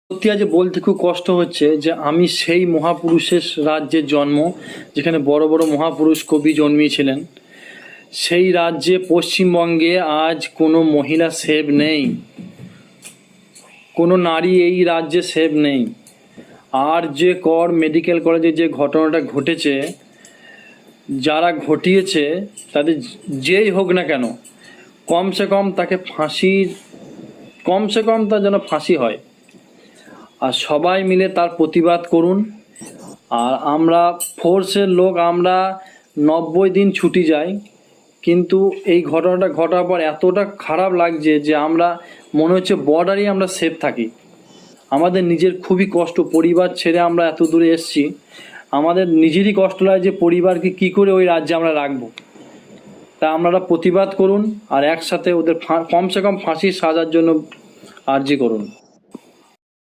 সত্যি আজ বলতে খুব কষ্ট হচ্ছে যে আমি সেই মহাপুরুষের রাজ্যের জন্ম, যেখানে বড় বড় মহাপুরুষ কবি জন্মিয়েছিলেন। সেই রাজ্যে পশ্চিমবঙ্গে আজ কোনো মহিলা সেভ নেই, কোনো নারী এই রাজ্যে সেভ নেই। আর যে কর মেডিকেল কলেজে যে ঘটনাটা ঘটেছে, যারা ঘটিয়েছে তাদের যেই হোক না কেন, কমসে কম তাকে তার যেন ফাঁসি হয়। আর সবাই মিলে তার প্রতিবাদ করুন। আর আমরা ফোর্সের লোক, আমরা 90 দিন ছুটি যাই, কিন্তু এই ঘটনাটা ঘটার পর এতটা খারাপ লাগছে যে আমরা মনে হচ্ছে বর্ডারেই আমরা সেফ থাকি। আমাদের নিজের খুবই কষ্ট, পরিবার ছেড়ে আমরা এত দূরে এসেছি, আমাদের নিজেরই কষ্ট লাগে যে পরিবারকে কি করে ওই রাজ্যে আমরা রাখবো। তা আপনারা প্রতিবাদ করুন আর একসাথে ওদের কমসে কম ফাঁসির সাজার জন্য আর্জি করুন।